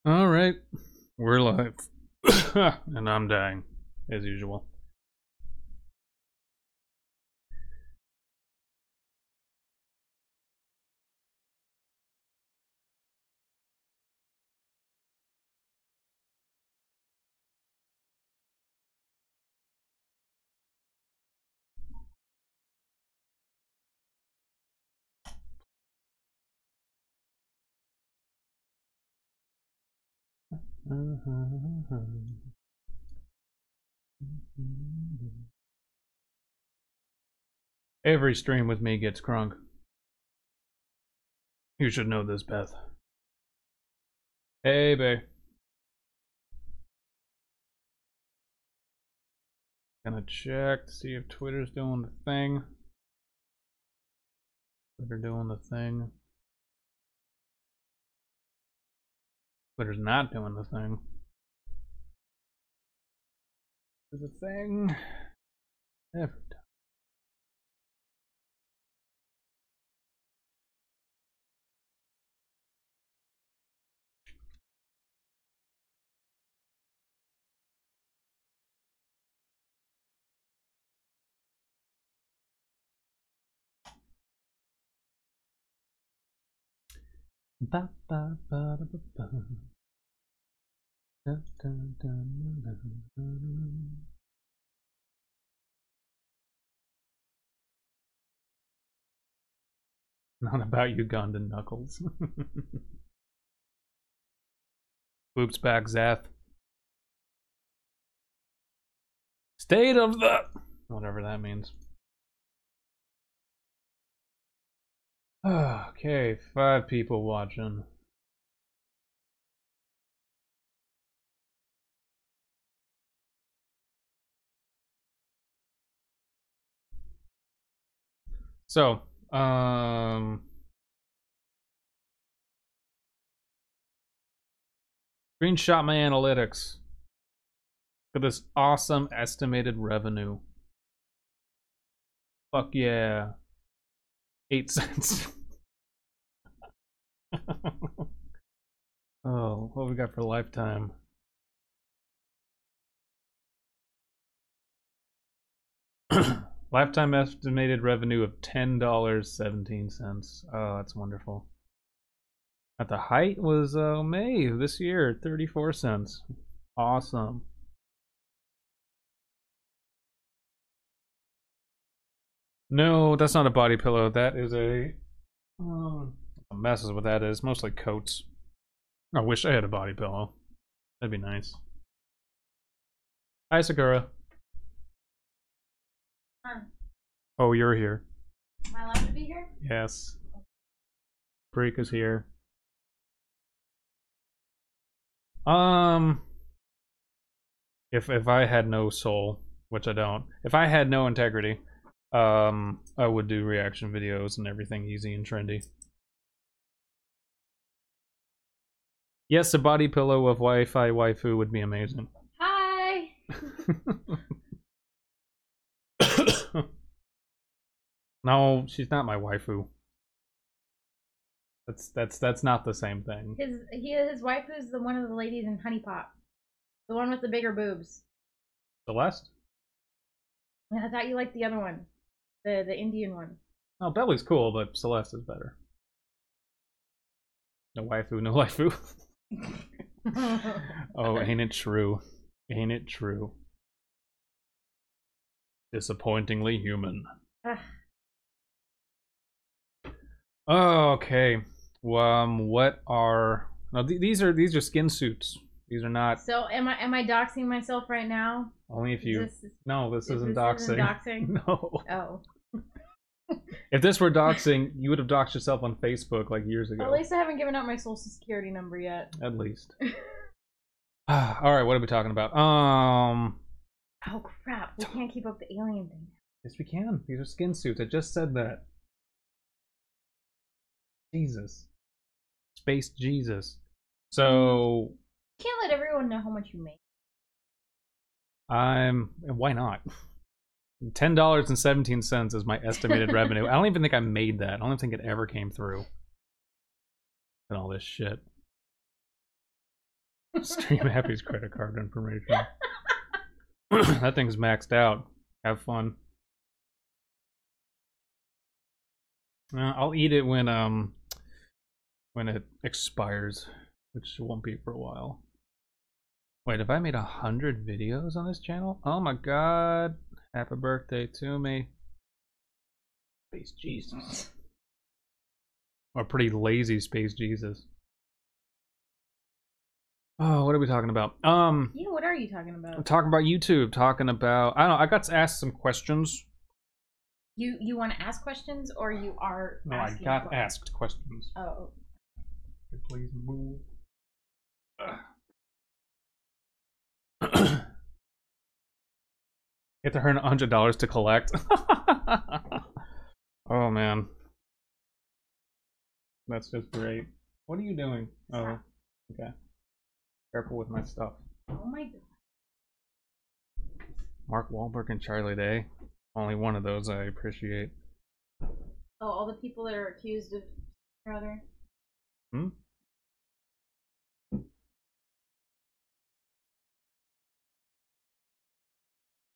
All right, we're live, and I'm dying as usual. Every stream with me gets crunk. You should know this, Beth. Hey, babe. Gonna check to see if Twitter's doing the thing. Twitter doing the thing. Twitter's not doing the thing. There's a thing every time. Ba, ba, ba, da, ba, ba. Da, da, da, da, da. Not about Ugandan knuckles. Whoops back, Zath. State of the... whatever that means. Okay, 5 people watching. So, screenshot my analytics. Look at this awesome estimated revenue. Fuck yeah. 8 cents. Oh, what we got for lifetime? Lifetime estimated revenue of $10.17. Oh, that's wonderful. At the height was May this year, 34 cents. Awesome. No, that's not a body pillow. That is a messes what that is. Mostly coats. I wish I had a body pillow. That'd be nice. Hi, Sakura. Huh. Oh, you're here. Am I allowed to be here? Yes. Freak is here. If I had no soul, which I don't, if I had no integrity, I would do reaction videos and everything easy and trendy. Yes, a body pillow of Wi-Fi waifu would be amazing. Hi. No, she's not my waifu. That's not the same thing. His wife is the one of the ladies in Honey Pop, the one with the bigger boobs. Celeste? I thought you liked the other one, the Indian one. Oh, Belly's cool, but Celeste is better. No waifu, no waifu. Oh, ain't it true? Ain't it true? Disappointingly human. Okay. What are... No, these are skin suits. These are not... So am I doxing myself right now? Only if you... No, this isn't this doxing. Isn't doxing? No. Oh. If this were doxing, you would have doxed yourself on Facebook like years ago. At least I haven't given out my social security number yet. At least. Alright, what are we talking about? Oh crap, we can't keep up the alien thing. Yes, we can. These are skin suits. I just said that. Jesus. Space Jesus. So... You can't let everyone know how much you make. Why not? $10.17 is my estimated revenue. I don't even think I made that. I don't even think it ever came through. And all this shit. Stream Happy's credit card information. That thing's maxed out. Have fun. I'll eat it when it expires, which won't be for a while. Wait, have I made 100 videos on this channel? Oh my god! Happy birthday to me. Space Jesus. Or pretty lazy Space Jesus. Oh, what are we talking about? Yeah, what are you talking about? I'm talking about YouTube, talking about, I don't know, I got asked some questions. You want to ask questions, or you are No, asking I got questions? asked questions. Oh. Please move. You have to earn $100 to collect. Oh man, that's just great. What are you doing? Oh, okay. Careful with my stuff. Oh my god. Mark Wahlberg and Charlie Day. Only one of those I appreciate. Oh, all the people that are accused of brother. Hmm?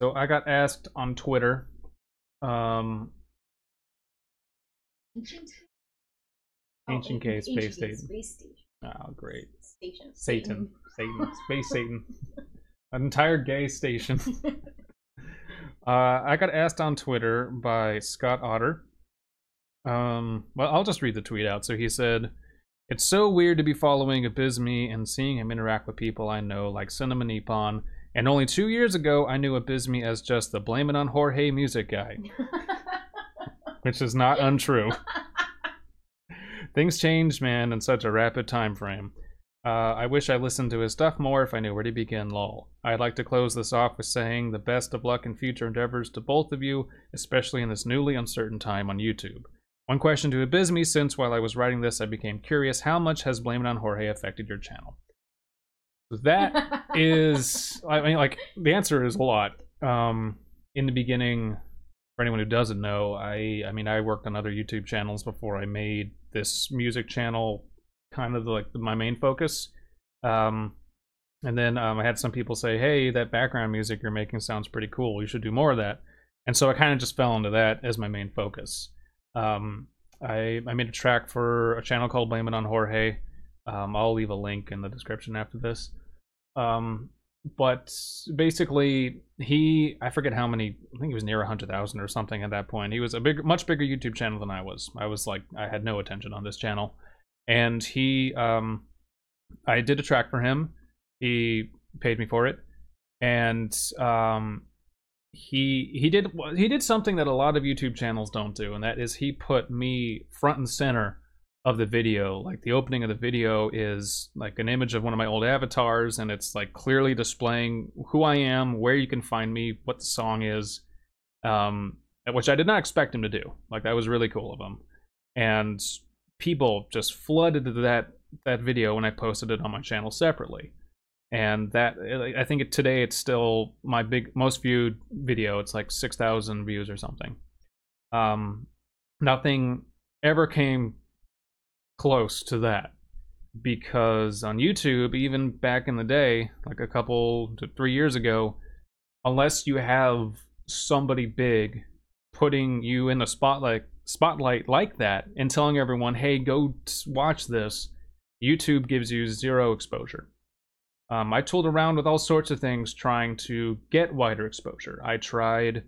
So I got asked on Twitter. Ancient K Space Station. Oh, great. Satan. Space Satan. An entire gay station. I got asked on Twitter by Scott Otter. Well, I'll just read the tweet out. So he said, "It's so weird to be following Abysmii and seeing him interact with people I know, like Cinema Nippon. And only 2 years ago, I knew Abysmii as just the blame it on Jorge music guy." Which is not untrue. Things changed, man, in such a rapid time frame. I wish I listened to his stuff more if I knew where to begin, lol. I'd like to close this off with saying the best of luck in future endeavors to both of you, especially in this newly uncertain time on YouTube. One question to Abysmii, since while I was writing this, I became curious, how much has Blame It on Jorge affected your channel? That is, I mean, like, the answer is a lot. In the beginning, for anyone who doesn't know, I mean, I worked on other YouTube channels before I made this music channel kind of like my main focus. And then I had some people say, hey, that background music you're making sounds pretty cool. You should do more of that. And so I kind of just fell into that as my main focus. I made a track for a channel called Blame It on Jorge. I'll leave a link in the description after this. But basically, I forget how many, I think he was near 100,000 or something at that point. He was a much bigger YouTube channel than I was. I had no attention on this channel. And I did a track for him. He paid me for it. And he did something that a lot of YouTube channels don't do, and that is he put me front and center of the video. Like, the opening of the video is like an image of one of my old avatars, and it's like clearly displaying who I am, where you can find me, what the song is, which I did not expect him to do. Like, that was really cool of him. And people just flooded to that video when I posted it on my channel separately. And that, I think today it's still my most viewed video. It's like 6,000 views or something. Nothing ever came close to that, because on YouTube, even back in the day, like a couple to 3 years ago, unless you have somebody big putting you in the spotlight like that and telling everyone, hey, go watch this, YouTube gives you zero exposure. I tooled around with all sorts of things trying to get wider exposure. I tried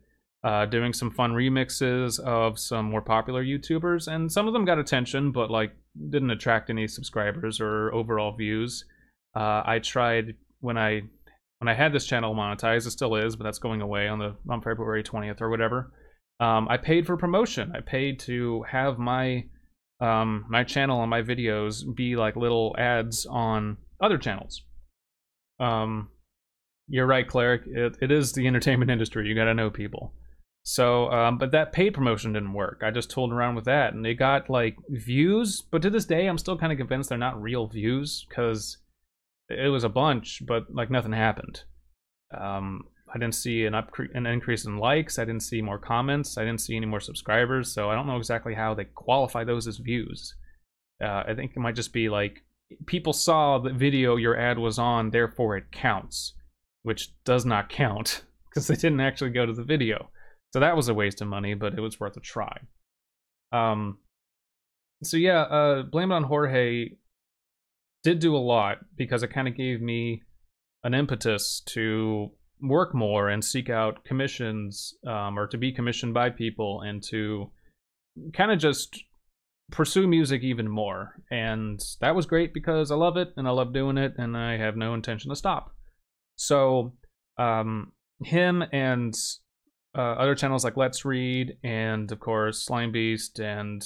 doing some fun remixes of some more popular YouTubers, and some of them got attention, but like didn't attract any subscribers or overall views. I tried when I had this channel monetized, it still is, but that's going away on February 20th or whatever. I paid for promotion. I paid to have my channel and my videos be like little ads on other channels. You're right, Cleric. It is the entertainment industry. You gotta know people. So, but that paid promotion didn't work. I just tooled around with that, and it got like views. But to this day, I'm still kind of convinced they're not real views, because it was a bunch, but like nothing happened. I didn't see an increase in likes. I didn't see more comments. I didn't see any more subscribers. So I don't know exactly how they qualify those as views. I think it might just be like people saw the video your ad was on, therefore it counts, which does not count because they didn't actually go to the video. So that was a waste of money, but it was worth a try. So yeah, Blame It on Jorge did do a lot because it kind of gave me an impetus to work more and seek out commissions, or to be commissioned by people and to kind of just pursue music even more. And that was great because I love it and I love doing it and I have no intention to stop. So him and other channels like Let's Read and of course Slime Beast and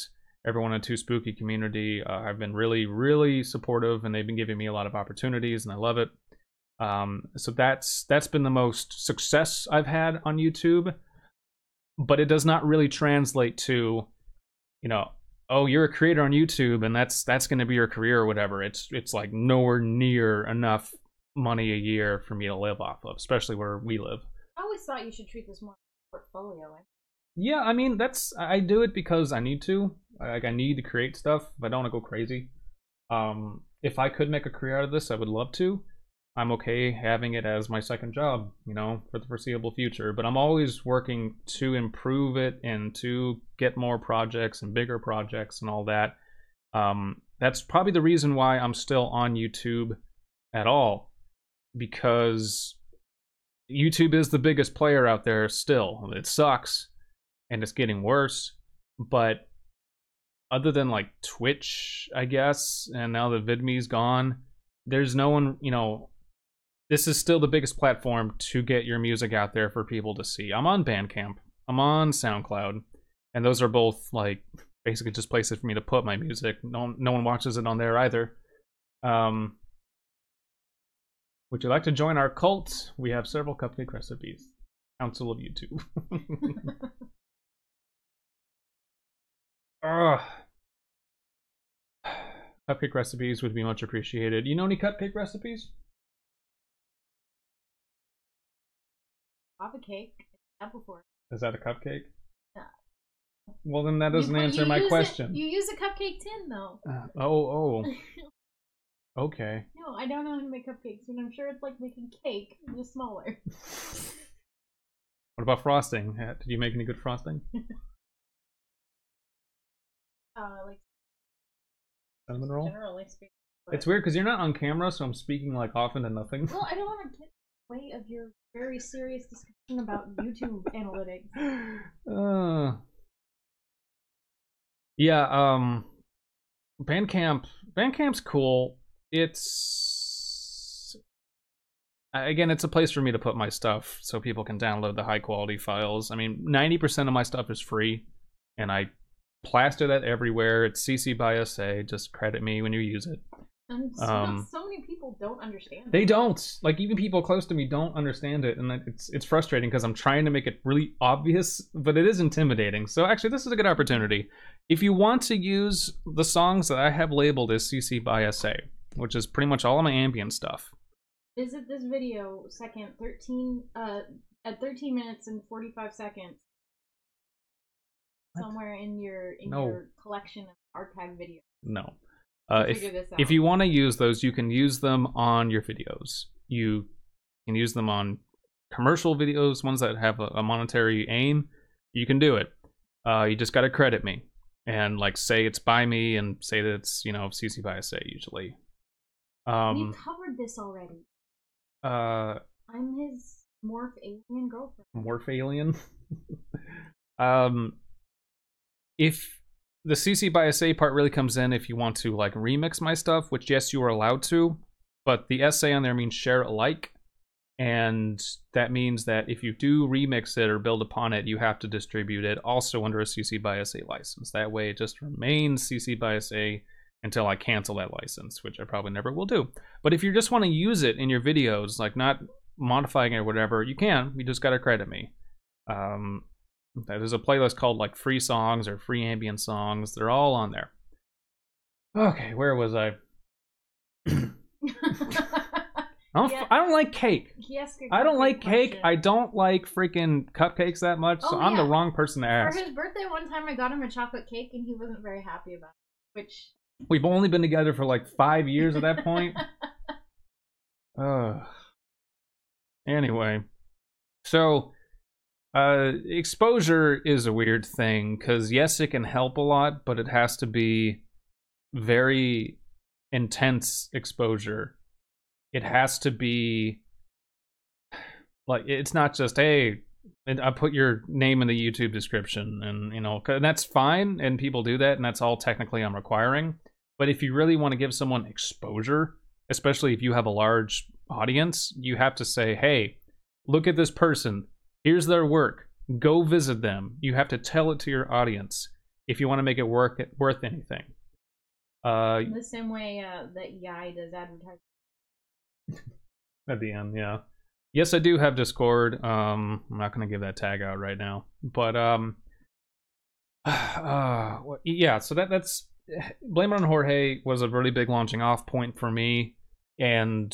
everyone in Too Spooky community have been really, really supportive, and they've been giving me a lot of opportunities, and I love it. So that's been the most success I've had on YouTube, but it does not really translate to, you know, oh, you're a creator on YouTube and that's going to be your career or whatever. It's like nowhere near enough money a year for me to live off of, especially where we live. I always thought you should treat this more like a portfolio. Yeah, I mean, I do it because I need to. Like, I need to create stuff, but I don't want to go crazy. If I could make a career out of this, I would love to. I'm okay having it as my second job, you know, for the foreseeable future. But I'm always working to improve it and to get more projects and bigger projects and all that. That's probably the reason why I'm still on YouTube at all, because YouTube is the biggest player out there still. It sucks, and it's getting worse, but other than like Twitch, I guess, and now that VidMe's gone, there's no one, you know, this is still the biggest platform to get your music out there for people to see. I'm on Bandcamp, I'm on SoundCloud, and those are both like basically just places for me to put my music. No one watches it on there either. Would you like to join our cult? We have several cupcake recipes. Council of YouTube. Cupcake recipes would be much appreciated. You know any cupcake recipes? Lava cake. That before. Is that a cupcake? No. Well, then that doesn't answer my question. You use a cupcake tin, though. Oh. Okay. No, I don't know how to make cupcakes, and I'm sure it's like making cake, just smaller. What about frosting? Did you make any good frosting? Like cinnamon roll? Generally speaking. But... It's weird because you're not on camera, so I'm speaking like off into nothing. Well, I don't want to get in the way of your very serious discussion about YouTube analytics. Yeah, Bandcamp's cool. It's again, it's a place for me to put my stuff so people can download the high quality files. I mean, 90% of my stuff is free, and I plaster that everywhere. It's CC by SA. Just credit me when you use it. And so many people don't understand it. They don't. Like, even people close to me don't understand it, and it's frustrating because I'm trying to make it really obvious, but it is intimidating. So actually, this is a good opportunity. If you want to use the songs that I have labeled as CC by SA, which is pretty much all of my ambient stuff. Visit this video at 13 minutes and 45 seconds. What? Somewhere in your collection of archive videos. No. If you want to use those, you can use them on your videos. You can use them on commercial videos, ones that have a monetary aim. You can do it. You just got to credit me and like say it's by me and say that it's, you know, CC by SA usually. We covered this already. I'm his morph alien girlfriend. Morph alien. If the CC by SA part really comes in if you want to like remix my stuff, which yes, you are allowed to, but the SA on there means share alike, and that means that if you do remix it or build upon it, you have to distribute it also under a CC by SA license. That way it just remains CC by SA until I cancel that license, which I probably never will do. But if you just want to use it in your videos, like not modifying it or whatever, you can. You just gotta credit me. There's a playlist called like free songs or free ambient songs. They're all on there. Okay, where was I? I don't like cake. I don't like cake. I don't like freaking cupcakes that much, so I'm the wrong person to ask. For his birthday one time, I got him a chocolate cake, and he wasn't very happy about it, which We've only been together for like 5 years at that point. Anyway, so exposure is a weird thing because yes, it can help a lot, but it has to be very intense exposure. It has to be like, it's not just, hey, I put your name in the YouTube description, and and that's fine, and people do that, and that's all technically I'm requiring. But if you really want to give someone exposure, especially if you have a large audience, you have to say, hey, look at this person. Here's their work. Go visit them. You have to tell it to your audience if you want to make it worth anything. The same way that Yai does advertising. At the end, yeah. Yes, I do have Discord. I'm not going to give that tag out right now. But, yeah, so that's... Blame It on Jorge was a really big launching off point for me. And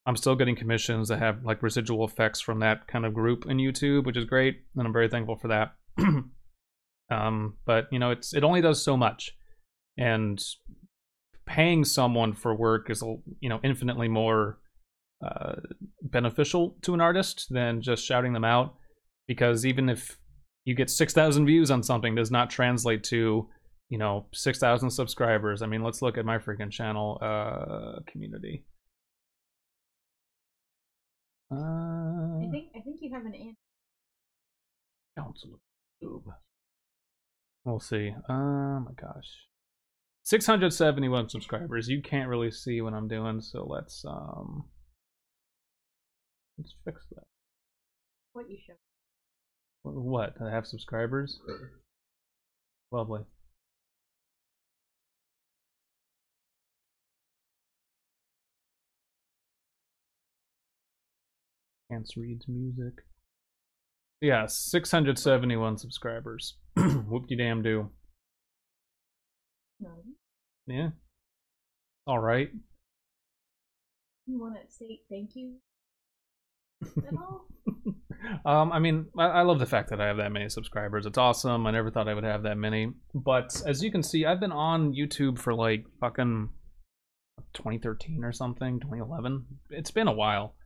I'm still getting commissions that have like residual effects from that kind of group in YouTube, which is great, and I'm very thankful for that. But it only does so much, and paying someone for work is infinitely more beneficial to an artist than just shouting them out, because even if you get 6,000 views on something, does not translate to 6,000 subscribers. I mean, let's look at my freaking channel community. I think you have an ant. Council of YouTube. We'll see. Oh my gosh. 671 subscribers. You can't really see what I'm doing, so let's fix that. What you show? What? I have subscribers? Lovely. Chance reads music. Yeah, 671 subscribers. Whoop-de-damn-do. No. Yeah. All right. You want to say thank you at all? I mean, I love the fact that I have that many subscribers. It's awesome. I never thought I would have that many. But as you can see, I've been on YouTube for like fucking 2013 or something, 2011. It's been a while.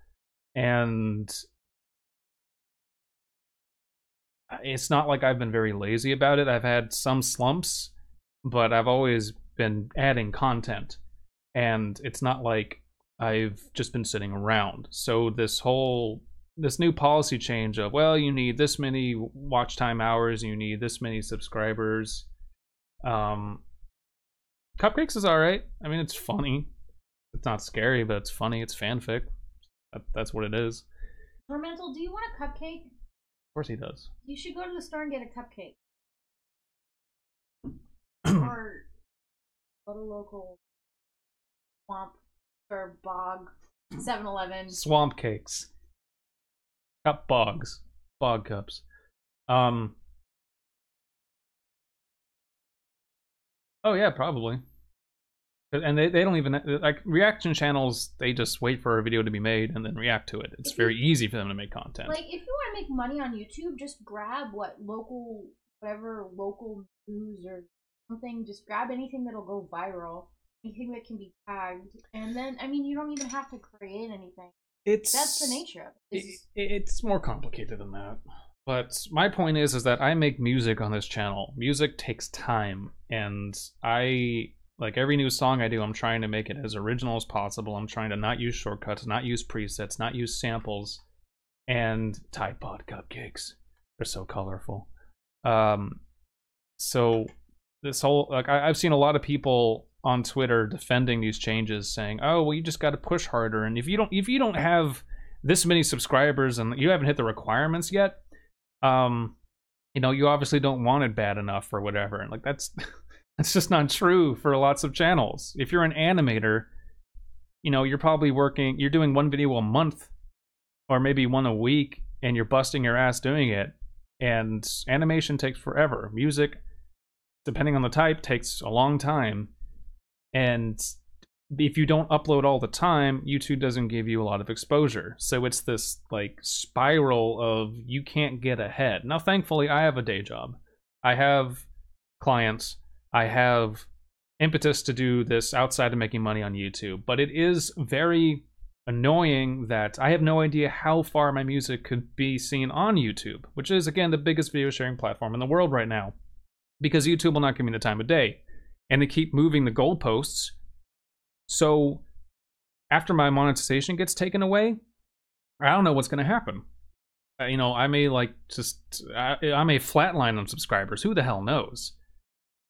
And it's not like I've been very lazy about it. I've had some slumps, but I've always been adding content. And it's not like I've just been sitting around. So this new policy change of, well, you need this many watch time hours, you need this many subscribers. Cupcakes is alright. I mean, it's funny. It's not scary, but it's funny. It's fanfic. That's what it is. Tormental, do you want a cupcake? Of course he does. You should go to the store and get a cupcake. Or go to local swamp or bog 7-Eleven. Swamp cakes. Cup bogs. Bog cups. Oh yeah, probably. And they don't even, like, reaction channels, they just wait for a video to be made and then react to it. It's very easy for them to make content. Like, if you want to make money on YouTube, just grab whatever local news or something, just grab anything that'll go viral, anything that can be tagged, and then, I mean, you don't even have to create anything. That's the nature of it. It's more complicated than that. But my point is that I make music on this channel. Music takes time, and like every new song I do, I'm trying to make it as original as possible. I'm trying to not use shortcuts, not use presets, not use samples. And Tide Pod cupcakes. They're so colorful. So this whole, like, I've seen a lot of people on Twitter defending these changes, saying, oh, well, you just got to push harder. And if you don't have this many subscribers and you haven't hit the requirements yet, you obviously don't want it bad enough or whatever. And like, that's just not true for lots of channels. If you're an animator, you're probably you're doing one video a month or maybe one a week, and you're busting your ass doing it. And animation takes forever. Music, depending on the type, takes a long time. And if you don't upload all the time, YouTube doesn't give you a lot of exposure. So it's this like spiral of you can't get ahead. Now, thankfully, I have a day job. I have clients. I have impetus to do this outside of making money on YouTube, but it is very annoying that I have no idea how far my music could be seen on YouTube, which is, again, the biggest video sharing platform in the world right now, because YouTube will not give me the time of day, and they keep moving the goalposts. So after my monetization gets taken away, I don't know what's going to happen. I may I may flatline on subscribers. Who the hell knows?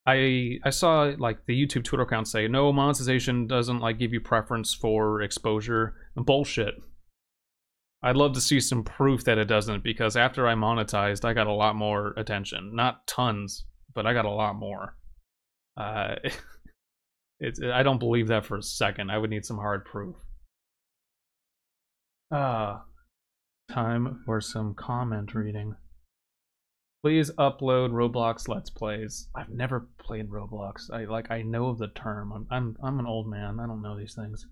I saw like the YouTube Twitter account say, no, monetization doesn't like give you preference for exposure. Bullshit. I'd love to see some proof that it doesn't, because after I monetized, I got a lot more attention. Not tons, but I got a lot more. I don't believe that for a second. I would need some hard proof. Time for some comment reading. Please upload Roblox Let's Plays. I've never played Roblox. I know of the term. I'm an old man. I don't know these things.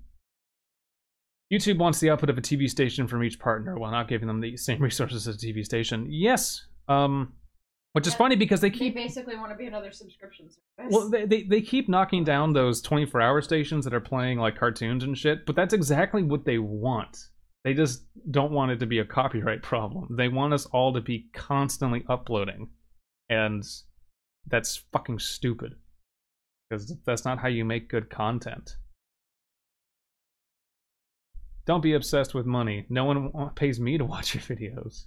YouTube wants the output of a TV station from each partner while not giving them the same resources as a TV station. Yes. Which is funny because they basically want to be another subscription service. Well, they keep knocking down those 24-hour stations that are playing like cartoons and shit, but that's exactly what they want. They just don't want it to be a copyright problem. They want us all to be constantly uploading. And that's fucking stupid. Because that's not how you make good content. Don't be obsessed with money. No one pays me to watch your videos.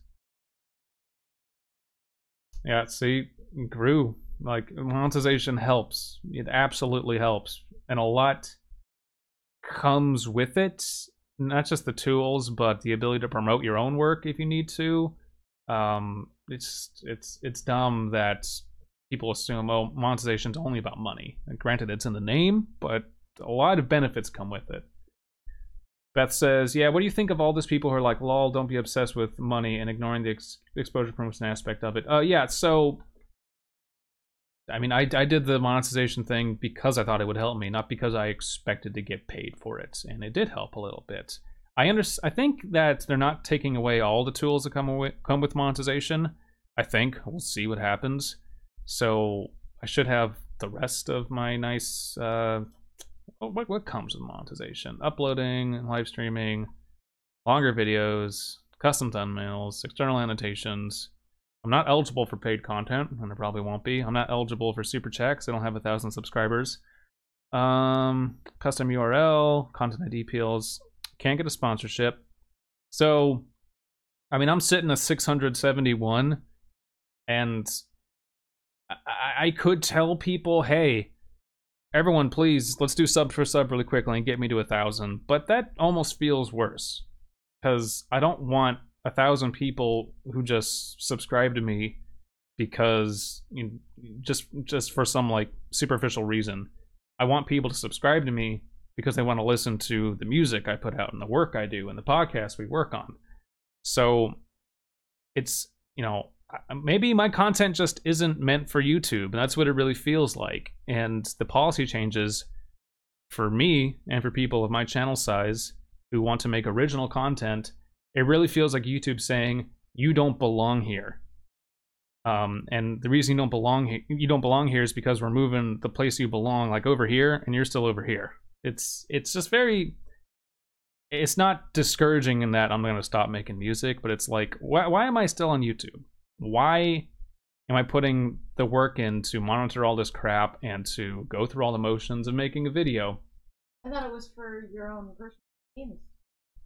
Yeah, see, grew. Like, monetization helps. It absolutely helps. And a lot comes with it. Not just the tools, but the ability to promote your own work if you need to. It's dumb that people assume, oh, monetization's only about money. And granted, it's in the name, but a lot of benefits come with it. Beth says, yeah, what do you think of all these people who are like, lol, don't be obsessed with money and ignoring the exposure promotion aspect of it? Yeah, so I mean, I did the monetization thing because I thought it would help me, not because I expected to get paid for it, and it did help a little bit. I think that they're not taking away all the tools that come with monetization. I think we'll see what happens. So I should have the rest of my nice what comes with monetization: uploading, live streaming, longer videos, custom thumbnails, external annotations. I'm not eligible for paid content, and I probably won't be. I'm not eligible for super chats. I don't have 1,000 subscribers. Custom URL, content ID appeals. Can't get a sponsorship. So, I mean, I'm sitting at 671, and I could tell people, hey, everyone, please, let's do sub for sub really quickly and get me to 1,000. But that almost feels worse, because I don't want 1,000 people who just subscribe to me because just for some like superficial reason. I want people to subscribe to me because they want to listen to the music I put out and the work I do and the podcasts we work on. So it's, maybe my content just isn't meant for YouTube, and that's what it really feels like. And the policy changes for me and for people of my channel size who want to make original content, it really feels like YouTube saying, you don't belong here. And the reason you don't belong here is because we're moving the place you belong like over here, and you're still over here. It's just very, it's not discouraging in that I'm going to stop making music, but it's like, why am I still on YouTube? Why am I putting the work in to monitor all this crap and to go through all the motions of making a video? I thought it was for your own personal games.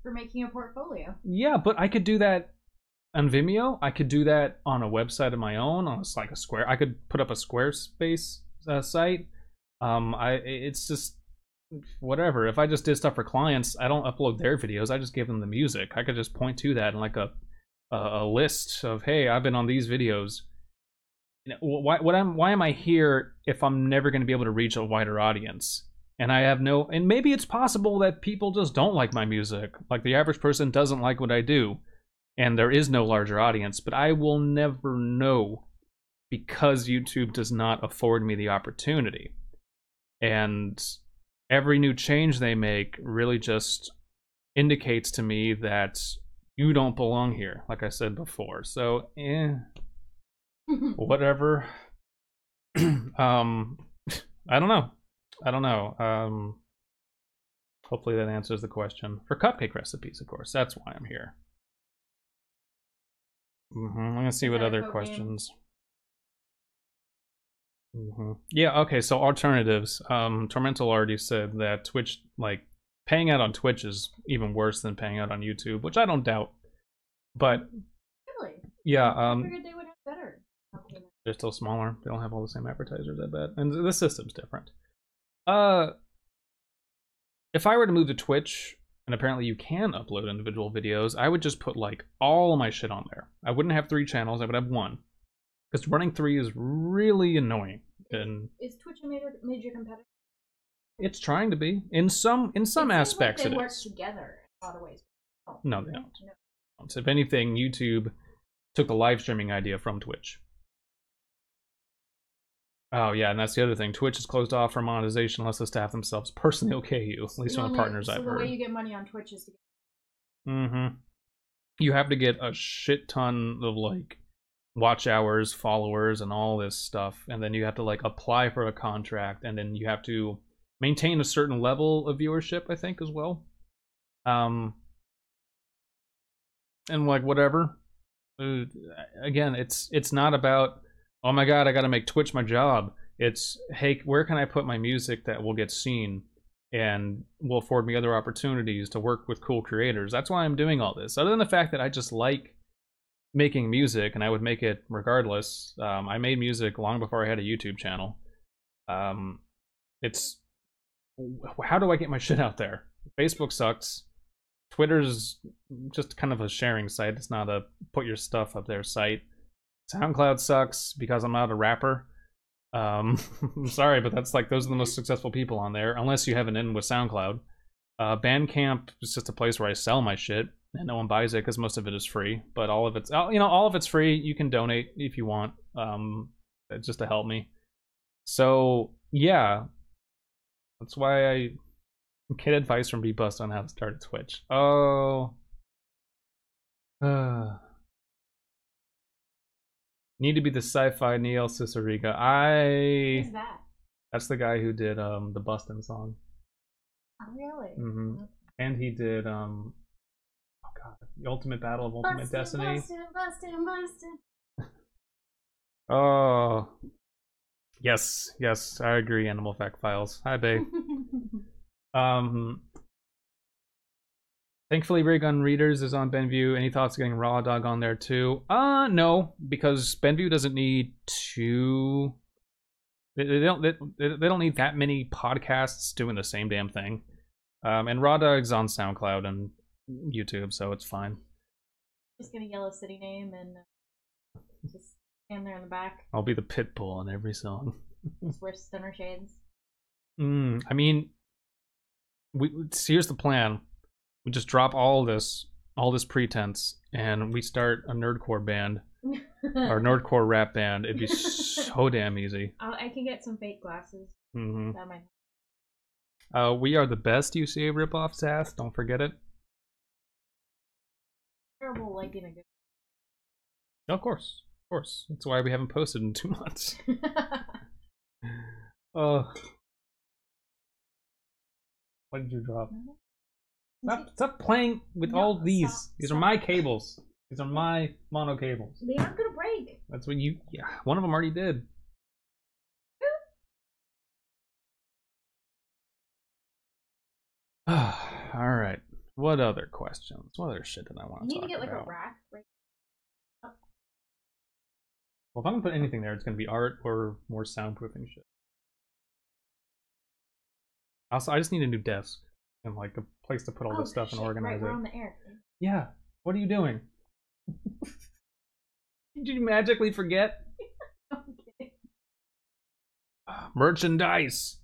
For making a portfolio. Yeah, but I could do that on Vimeo. I could do that on a website of my own, on like a Square. I could put up a Squarespace site. It's just whatever. If I just did stuff for clients, I don't upload their videos. I just give them the music. I could just point to that in like a list of, hey, I've been on these videos. Why am I here if I'm never going to be able to reach a wider audience? And and maybe it's possible that people just don't like my music. Like the average person doesn't like what I do, and there is no larger audience, but I will never know because YouTube does not afford me the opportunity. And every new change they make really just indicates to me that you don't belong here, like I said before. So, whatever. I don't know. I don't know. Hopefully that answers the question. For cupcake recipes, of course. That's why I'm here. I'm gonna see what other questions. Yeah. Okay. So alternatives. Tormental already said that Twitch, like, paying out on Twitch is even worse than paying out on YouTube, which I don't doubt. But Really? yeah, I figured they would have better. They're still smaller. They don't have all the same advertisers, I bet, and the system's different. If I were to move to Twitch, and apparently you can upload individual videos, I would just put like all of my shit on there. I wouldn't have 3 channels. I would have 1, because running 3 is really annoying. And is Twitch a major competitor? It's trying to be in some aspects. Like they work together in a lot of ways. Oh, no, they don't. No. So if anything, YouTube took the live streaming idea from Twitch. Oh yeah, and that's the other thing. Twitch is closed off for monetization unless the staff themselves personally okay you. At least from the partners I've heard. So the way you get money on Twitch is to get... You have to get a shit ton of like watch hours, followers, and all this stuff, and then you have to like apply for a contract, and then you have to maintain a certain level of viewership, I think, as well. And like whatever. Again, it's not about, oh my god, I gotta make Twitch my job. It's, hey, where can I put my music that will get seen and will afford me other opportunities to work with cool creators? That's why I'm doing all this. Other than the fact that I just like making music, and I would make it regardless. I made music long before I had a YouTube channel. It's, how do I get my shit out there? Facebook sucks. Twitter's just kind of a sharing site. It's not a put your stuff up there site. SoundCloud sucks because I'm not a rapper. I'm sorry, but that's like, those are the most successful people on there, unless you have an in with SoundCloud. Bandcamp is just a place where I sell my shit, and no one buys it because most of it is free. But all of it's, all of it's free. You can donate if you want, just to help me. So yeah, that's why I get advice from B-Bust on how to start a Twitch. Oh. Need to be the sci-fi Neil Cicierega. Who's that? That's the guy who did the Bustin' song. Oh, really? And he did oh god, the Ultimate Battle of Ultimate Destiny. Bustin'. Oh. Yes, I agree, Animal Fact Files. Hi, babe. Thankfully, Raygun Readers is on Benview. Any thoughts getting Raw Dog on there too? No, because Benview doesn't need to. They don't need that many podcasts doing the same damn thing. And Raw Dog's on SoundCloud and YouTube, so it's fine. Just gonna yell a city name and just stand there in the back. I'll be the pit bull on every song. Just wear stunner shades. I mean, here's the plan. We just drop all this pretense, and we start a nerdcore band, or nerdcore rap band. It'd be so damn easy. I can get some fake glasses. That might. We are the best UCA ripoff, Sass. Don't forget it. Terrible liking a good. Of course. That's why we haven't posted in 2 months. What did you drop? Stop playing with all these. These are my cables. These are my mono cables. They aren't gonna break. That's what you. Yeah, one of them already did. All right. What other questions? What other shit did I want to talk about? You need to get like a rack. Right? Oh. Well, if I'm gonna put anything there, it's gonna be art or more soundproofing shit. Also, I just need a new desk and like a place to put all this stuff and organize it. We're on the air. Yeah. What are you doing? Did you magically forget? I'm kidding. Merchandise.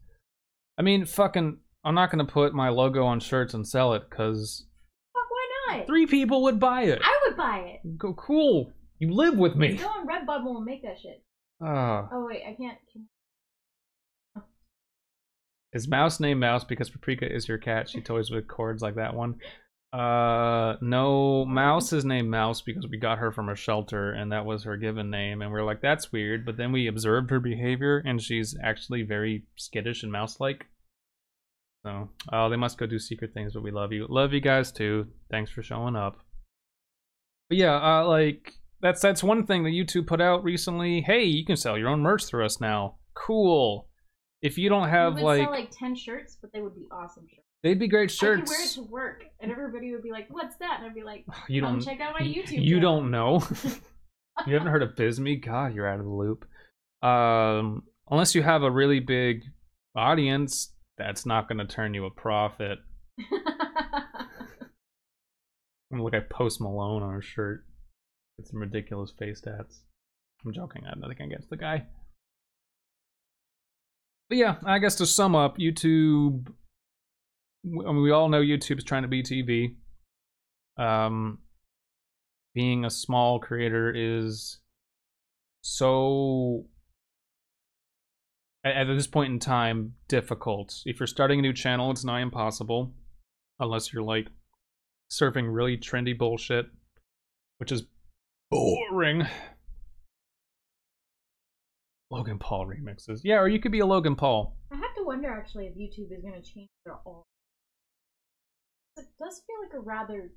I mean, fucking, I'm not gonna put my logo on shirts and sell it because. Fuck, why not? 3 people would buy it. I would buy it. Go, cool. You live with me. Go on Redbubble and make that shit. Oh wait, I can't. Is Mouse named Mouse because Paprika is your cat? She toys with cords like that one. No, Mouse is named Mouse because we got her from a shelter and that was her given name, and we are like, that's weird, but then we observed her behavior and she's actually very skittish and mouse-like. So, oh, they must go do secret things, but we love you. Love you guys too. Thanks for showing up. But yeah, like, that's one thing that YouTube put out recently. Hey, you can sell your own merch through us now. Cool. If you don't have, we would sell like 10 shirts, but they would be awesome shirts. They'd be great shirts. I could wear it to work, and everybody would be like, "What's that?" And I'd be like, you don't check out my YouTube. You don't know. You haven't heard of Abysmii? God, you're out of the loop. Unless you have a really big audience, that's not going to turn you a profit. I'm gonna look at Post Malone on her shirt. Get some ridiculous face tats. I'm joking. I have nothing against the guy. But yeah, I guess to sum up, YouTube. I mean, we all know YouTube's trying to be TV. Being a small creator is so, at this point in time, difficult. If you're starting a new channel, it's nigh impossible. Unless you're like surfing really trendy bullshit, which is boring. Logan Paul remixes. Yeah, or you could be a Logan Paul. I have to wonder actually if YouTube is going to change it at all. It does feel like a rather...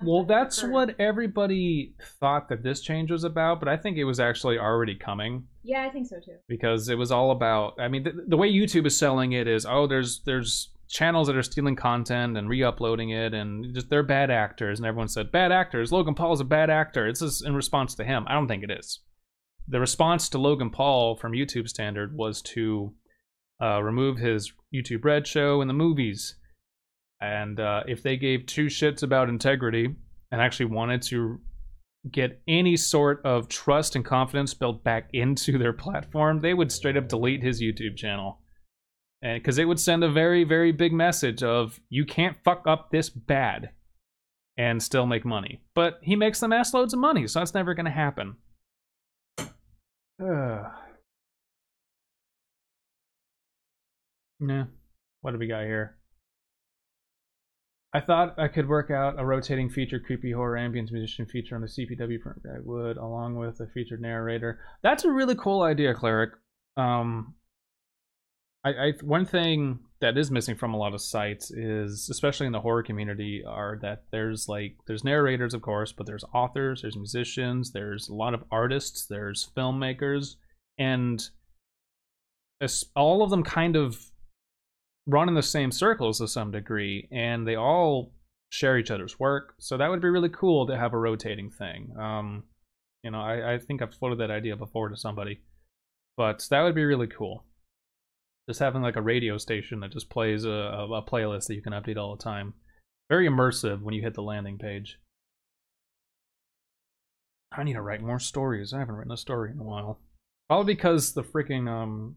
Well, that's what everybody thought that this change was about, but I think it was actually already coming. Yeah, I think so too. Because it was all about... I mean, the way YouTube is selling it is, oh, there's channels that are stealing content and re-uploading it, and just they're bad actors, and everyone said, bad actors, Logan Paul's a bad actor. It's just in response to him. I don't think it is. The response to Logan Paul from YouTube standard was to remove his YouTube Red show and the movies. And if they gave two shits about integrity and actually wanted to get any sort of trust and confidence built back into their platform, they would straight up delete his YouTube channel. And because it would send a very, very big message of, you can't fuck up this bad and still make money. But he makes them ass loads of money, so that's never going to happen. Yeah, what do we got here? I thought I could work out a rotating featured creepy horror ambience musician feature on the CPW front. I would, along with a featured narrator. That's a really cool idea, Cleric. One thing that is missing from a lot of sites is, especially in the horror community, are that there's narrators, of course, but there's authors, there's musicians, there's a lot of artists, there's filmmakers, and all of them kind of run in the same circles to some degree, and they all share each other's work. So that would be really cool to have a rotating thing. You know, I think I've floated that idea before to somebody, but that would be really cool. Just having like a radio station that just plays a playlist that you can update all the time. Very immersive when you hit the landing page. I need to write more stories. I haven't written a story in a while. Probably because the freaking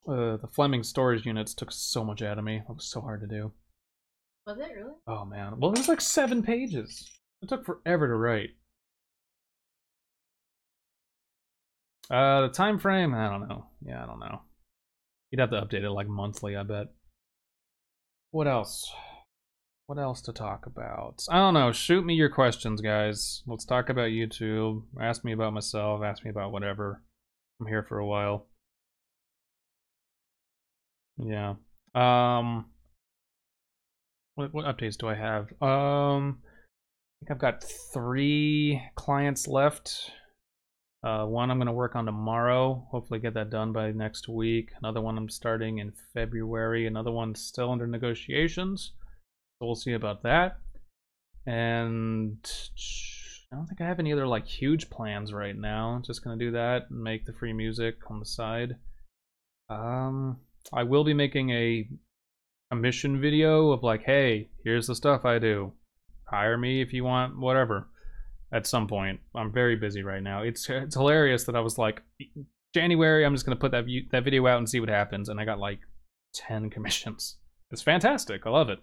the Fleming storage units took so much out of me. It was so hard to do. Was it really? Oh man. Well, it was like 7 pages. It took forever to write. The time frame, I don't know. Yeah, I don't know. You'd have to update it like monthly, I bet. What else? What else to talk about? I don't know. Shoot me your questions, guys. Let's talk about YouTube. Ask me about myself. Ask me about whatever. I'm here for a while. Yeah. What updates do I have? I think I've got 3 clients left. One I'm going to work on tomorrow. Hopefully get that done by next week. Another one I'm starting in February. Another one's still under negotiations. So we'll see about that. And I don't think I have any other like huge plans right now. I'm just going to do that and make the free music on the side. I will be making a commission video of like, hey, here's the stuff I do. Hire me if you want, whatever. At some point. I'm very busy right now. It's hilarious that I was like, January, I'm just going to put that video out and see what happens. And I got like 10 commissions. It's fantastic. I love it.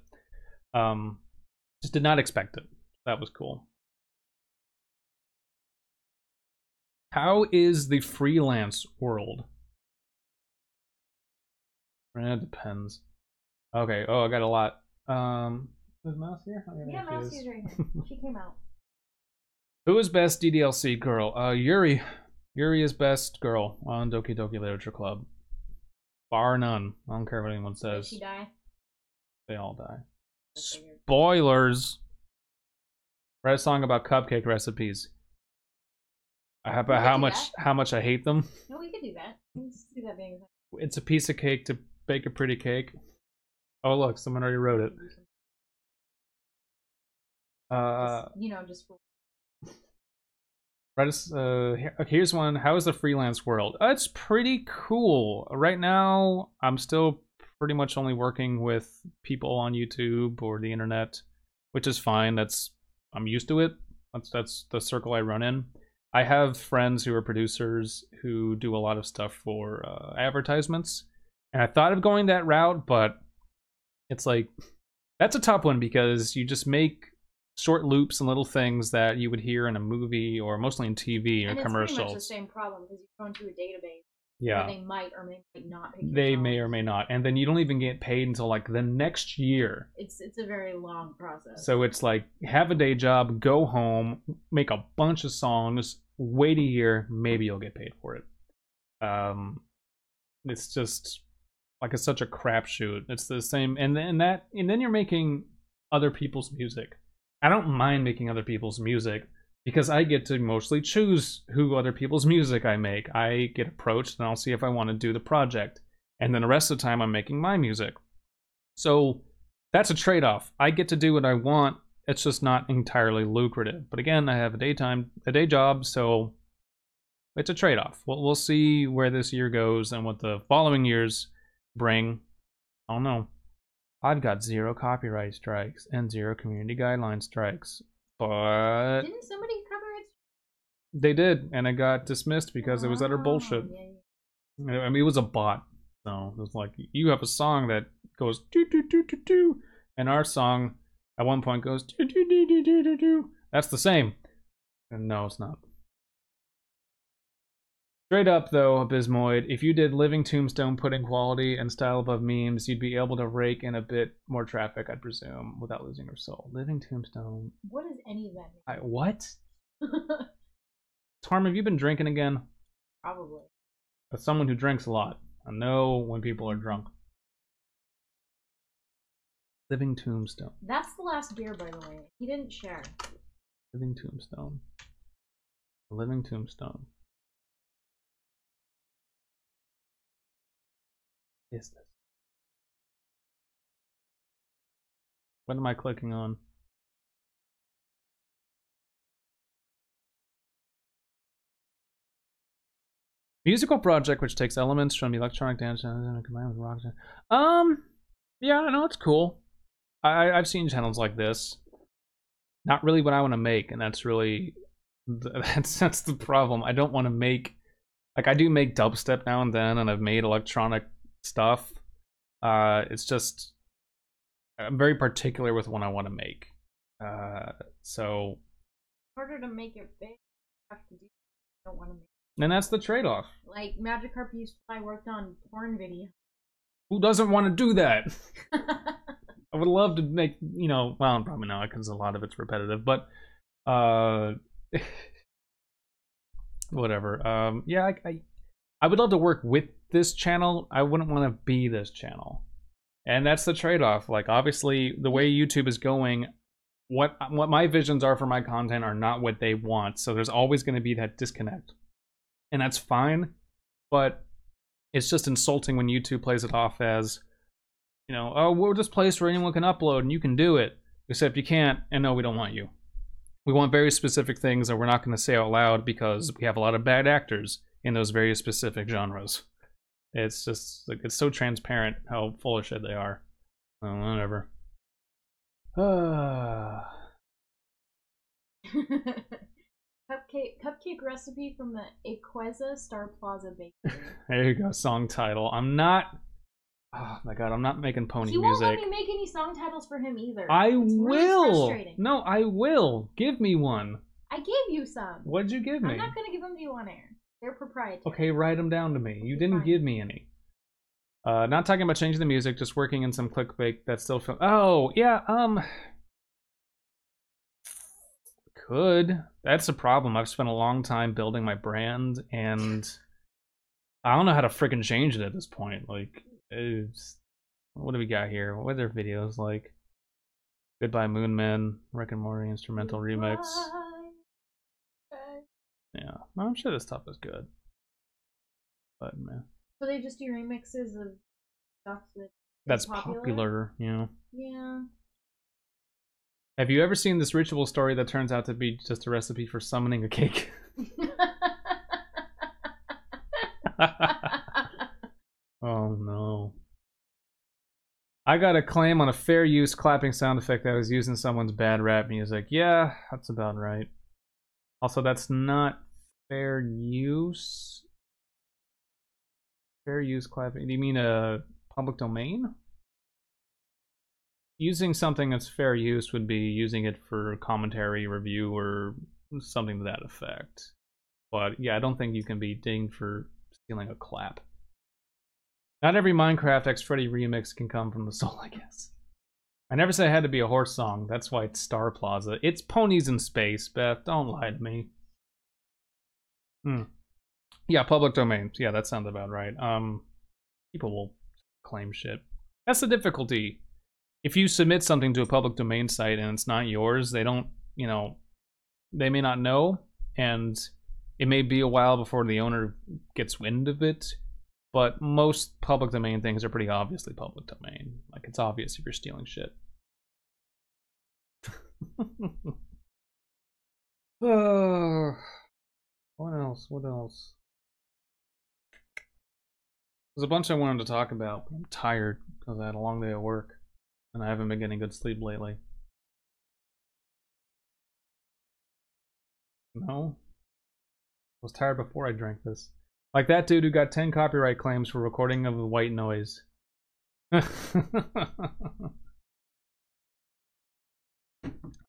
Just did not expect it. That was cool. How is the freelance world? It depends. Okay. Oh, I got a lot. Is Mouse here? Oh, Yeah, there she Mousy is. is right here. She came out. Who is best DDLC girl? Yuri. Yuri is best girl on Doki Doki Literature Club. Bar none. I don't care what anyone Did says. she die? They all die. I figured. Spoilers. Write a song about cupcake recipes. About how much I hate them. No, we could do that. We can see that being. It's a piece of cake to bake a pretty cake. Oh look, someone already wrote it. Just for. Here's one. How is the freelance world? It's pretty cool. Right now, I'm still pretty much only working with people on YouTube or the internet, which is fine. I'm used to it. That's the circle I run in. I have friends who are producers who do a lot of stuff for advertisements, and I thought of going that route, but it's like that's a tough one because you just make short loops and little things that you would hear in a movie or mostly in TV or and commercials. It's pretty much the same problem because you go into a database. Yeah. They might or may not pick They may or may not. And then you don't even get paid until like the next year. It's a very long process. So it's like have a day job, go home, make a bunch of songs, wait a year, maybe you'll get paid for it. It's just like it's such a crapshoot. It's the same and then you're making other people's music. I don't mind making other people's music because I get to mostly choose who other people's music I make. I get approached and I'll see if I want to do the project. And then the rest of the time I'm making my music. So that's a trade-off. I get to do what I want. It's just not entirely lucrative. But again, I have a day job, so it's a trade-off. We'll see where this year goes and what the following years bring. I don't know. I've got 0 copyright strikes and 0 community guideline strikes. But didn't somebody cover it? They did, and it got dismissed because it was utter bullshit. Yeah. I mean, it was a bot. So it was like, you have a song that goes do do do do do, and our song at one point goes do do do do do do do. That's the same. And no, it's not. Straight up though, Abysmoid, if you did Living Tombstone pudding quality and style above memes, you'd be able to rake in a bit more traffic, I'd presume, without losing your soul. Living Tombstone. What is any of that? What? Tarm, have you been drinking again? Probably. As someone who drinks a lot, I know when people are drunk. Living Tombstone. That's the last beer, by the way. He didn't share. Living Tombstone. Living Tombstone. Is this? What am I clicking on? Musical project which takes elements from electronic dance and combined with rock. Yeah, I know it's cool. I've seen channels like this. Not really what I want to make, and that's really that's the problem. I don't want to make I do make dubstep now and then, and I've made electronic stuff. It's just I'm very particular with what I want to make. So harder to make it big. Have to do. Don't want to make. And that's the trade-off. Like Magikarp used to I worked on porn videos. Who doesn't want to do that? I would love to make, well, probably not because a lot of it's repetitive, but whatever. Yeah, I would love to work with this channel. I wouldn't want to be this channel. And that's the trade-off. Like, obviously, the way YouTube is going, what my visions are for my content are not what they want. So there's always going to be that disconnect. And that's fine, but it's just insulting when YouTube plays it off as, oh, we're this place where anyone can upload and you can do it, except you can't, and no, we don't want you. We want very specific things that we're not going to say out loud because we have a lot of bad actors in those very specific genres. It's just, like, it's so transparent how full of shit they are. Oh, whatever. Cupcake recipe from the Equeza Star Plaza Bakery. There you go, song title. I'm not... Oh my god, I'm not making pony he music. He won't let me make any song titles for him either. I it's will! Really frustrating. No, I will! Give me one. I gave you some. What did you give me? I'm not going to give them to you on air. They're proprietary. Okay, write them down to me. You didn't give me any. Not talking about changing the music, just working in some clickbait that still feel. Oh yeah, could. That's the problem. I've spent a long time building my brand, and I don't know how to freaking change it at this point. Like, what do we got here? What are their videos like? Goodbye Moon Man, Rick and Morty instrumental remix. Yeah, I'm sure this stuff is good. But man, so they just do remixes of stuff that's popular, you know. Yeah. Have you ever seen this ritual story that turns out to be just a recipe for summoning a cake? Oh no. I got a claim on a fair use clapping sound effect that was used in someone's bad rap music. Yeah, that's about right. Also, that's not fair use. Fair use clapping. Do you mean a public domain? Using something that's fair use would be using it for commentary, review, or something to that effect. But yeah, I don't think you can be dinged for stealing a clap. Not every Minecraft X Freddy remix can come from the soul, I guess. I never said it had to be a horse song. That's why it's Star Plaza. It's ponies in space, Beth. Don't lie to me. Yeah, public domains. Yeah, that sounds about right. People will claim shit. That's the difficulty. If you submit something to a public domain site and it's not yours, they don't, you know, they may not know, and it may be a while before the owner gets wind of it. But most public domain things are pretty obviously public domain. Like, it's obvious if you're stealing shit. What else? What else? There's a bunch I wanted to talk about, but I'm tired because I had a long day at work and I haven't been getting good sleep lately. No? I was tired before I drank this. Like that dude who got 10 copyright claims for recording of the white noise. I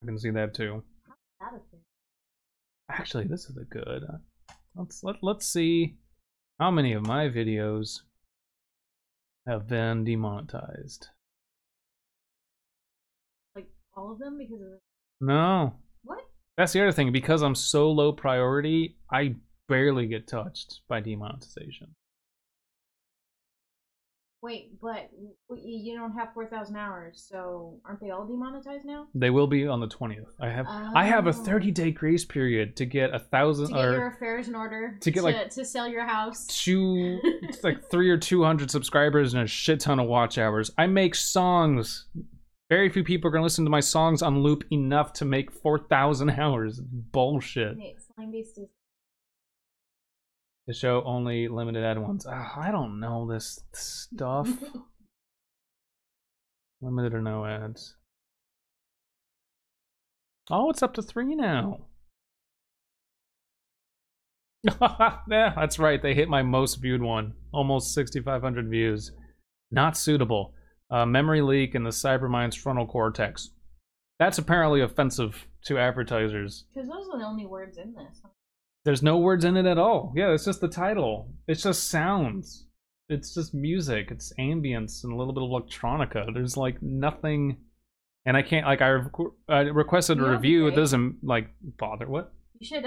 can see that too. Actually, this is a good. Let's see how many of my videos have been demonetized. Like all of them because of this? No. What? That's the other thing. Because I'm so low priority, I barely get touched by demonetization. Wait, but you don't have 4,000 hours, so aren't they all demonetized now? They will be on the 20th. I have a 30-day grace period to get 1,000 to get your affairs in order, to get to sell your house, like 300 or 200 subscribers and a shit ton of watch hours. I make songs. Very few people are gonna listen to my songs on loop enough to make 4,000 hours. Bullshit. Wait, Slime-based is The show only limited ad ones. I don't know this stuff. Limited or no ads. Oh, it's up to 3 now. Yeah, that's right. They hit my most viewed one. Almost 6,500 views. Not suitable. Memory leak in the Cybermind's frontal cortex. That's apparently offensive to advertisers. Because those are the only words in this. There's no words in it at all. Yeah, it's just the title. It's just sounds. It's just music. It's ambience and a little bit of electronica. There's like nothing, and I can't like I requested a review. It doesn't like bother. What? You should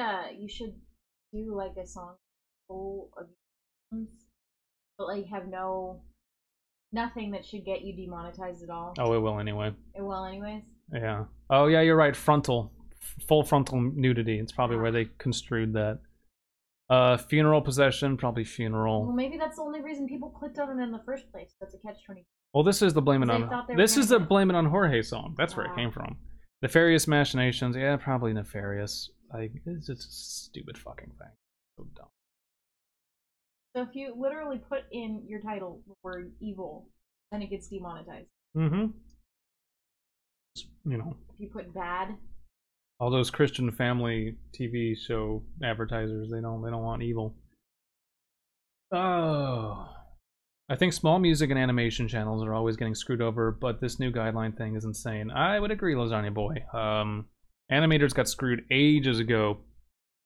do like a song full of songs, but like have nothing that should get you demonetized at all. Oh, it will anyway. It will anyways. Yeah. Oh yeah, you're right. Full frontal nudity. It's probably where they construed that. Funeral possession, probably funeral. Well, maybe that's the only reason people clicked on it in the first place. That's a catch-22. Well, this is the blame it on. This is the blame it on Jorge song. That's where it came from. Nefarious machinations. Yeah, probably nefarious. It's just a stupid fucking thing. So dumb. So if you literally put in your title the word evil, then it gets demonetized. Mm-hmm. You know. If you put bad. All those Christian family TV show advertisers, they don't want evil. Oh. I think small music and animation channels are always getting screwed over, but this new guideline thing is insane. I would agree, Lasagna Boy. Animators got screwed ages ago,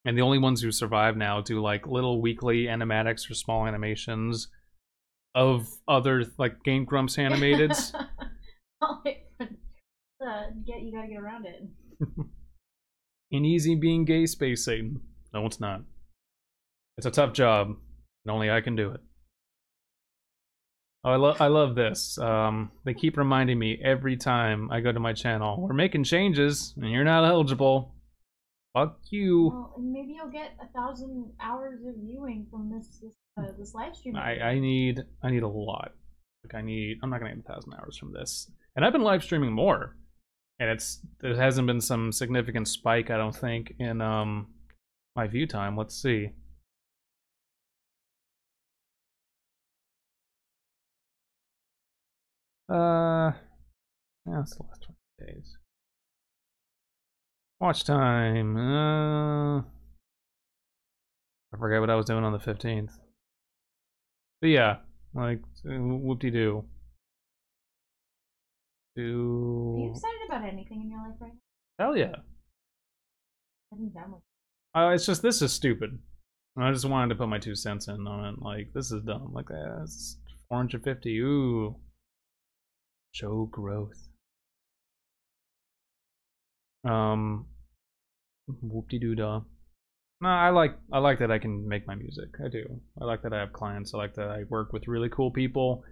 and the only ones who survive now do like little weekly animatics for small animations. of other like Game Grumps animateds. I'll wait for you gotta get around it. Ain't easy being gay, Space Satan. No, it's not. It's a tough job, and only I can do it. Oh, I love this. They keep reminding me every time I go to my channel, we're making changes, and you're not eligible. Fuck you. Well, maybe you'll get 1,000 hours of viewing from this live stream. I need a lot. Like I'm not gonna get 1,000 hours from this. And I've been live streaming more. And there hasn't been some significant spike, I don't think, in my view time. Let's see. Yeah, it's the last 20 days. Watch time. I forget what I was doing on the 15th. But yeah, like, whoop-de-doo. Are you excited about anything in your life right now? Hell yeah. I think that much. It's just, this is stupid. I just wanted to put my 2 cents in on it. Like, this is dumb. Like, that's 450. Ooh. Show growth. Whoop-de-doo-dah. No, I like that I can make my music. I do. I like that I have clients. I like that I work with really cool people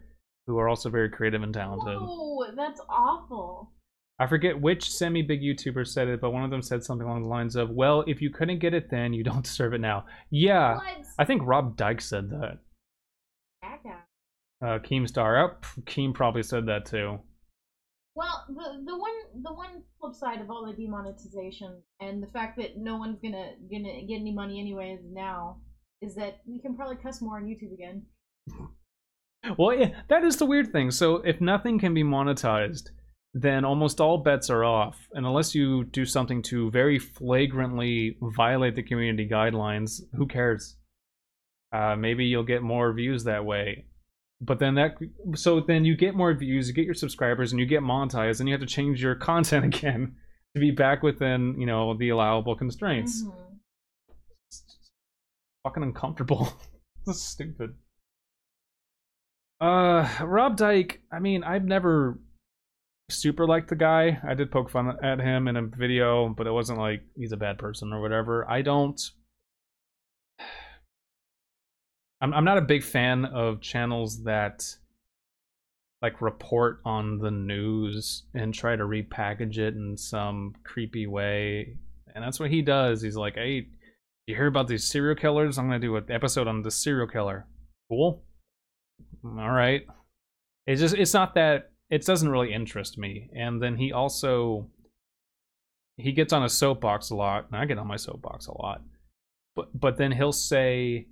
who are also very creative and talented. Oh, that's awful. I forget which semi-big YouTuber said it, but one of them said something along the lines of, well, if you couldn't get it then, you don't deserve it now. Yeah, what? I think Rob Dyke said that. Keemstar. Oh, Keem probably said that too. Well, the one flip side of all the demonetization and the fact that no one's gonna get any money anyways now is that we can probably cuss more on YouTube again. Well, yeah, that is the weird thing. So if nothing can be monetized, then almost all bets are off. And unless you do something to very flagrantly violate the community guidelines, who cares? Maybe you'll get more views that way. But then then you get more views, you get your subscribers, and you get monetized, and you have to change your content again to be back within, you know, the allowable constraints. Mm-hmm. It's fucking uncomfortable. This is stupid. Rob Dyke, I mean, I've never super liked the guy. I did poke fun at him in a video, but it wasn't like he's a bad person or whatever. I'm not a big fan of channels that like report on the news and try to repackage it in some creepy way. And that's what he does. He's like, hey, you hear about these serial killers? I'm gonna do an episode on this serial killer. Cool. All right. It's not that, it doesn't really interest me. And then he gets on a soapbox a lot, and I get on my soapbox a lot. But then he'll say,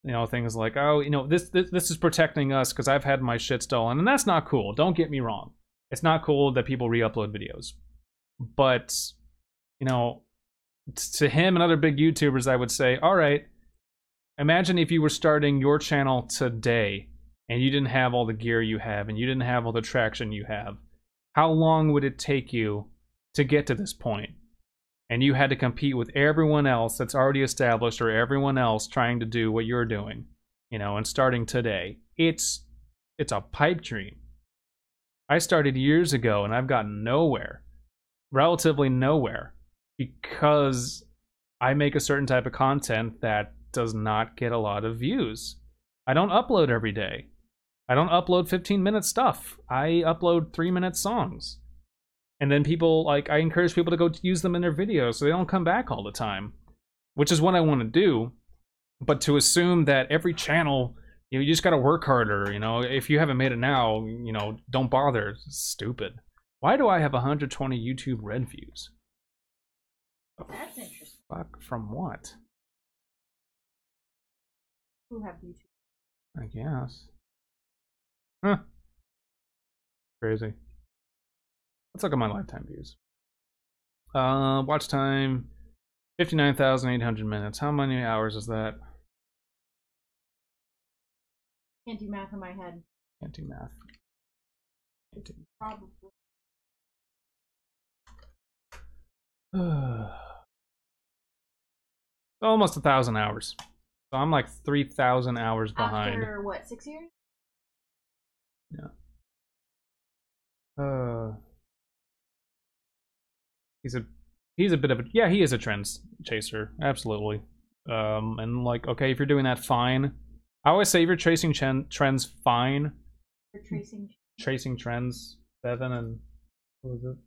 you know, things like, oh, you know, this is protecting us because I've had my shit stolen, and that's not cool. Don't get me wrong. It's not cool that people re-upload videos. But, you know, to him and other big YouTubers, I would say, all right, imagine if you were starting your channel today and you didn't have all the gear you have and you didn't have all the traction you have. How long would it take you to get to this point? And you had to compete with everyone else that's already established or everyone else trying to do what you're doing, you know, and starting today. It's a pipe dream. I started years ago and I've gotten nowhere, relatively nowhere, because I make a certain type of content that does not get a lot of views. I don't upload every day. I don't upload 15-minute stuff. I upload 3-minute songs. And then people, like, I encourage people to go use them in their videos so they don't come back all the time, which is what I want to do. But to assume that every channel, you know, you just got to work harder, you know, if you haven't made it now, you know, don't bother. It's stupid. Why do I have 120 YouTube red views? That's interesting. Fuck, from what? Who have YouTube? I guess. Huh. Crazy. Let's look at my lifetime views. Watch time, 59,800 minutes. How many hours is that? Can't do math in my head. Can't do math. Probably. Almost 1,000 hours. So I'm like 3,000 hours behind. After what, 6 years? Yeah. He's a bit of a, yeah, he is a trends chaser, absolutely. And like, okay, if you're doing that, fine. I always say if you're chasing trends, fine. You're tracing trends, Bevan and what was it?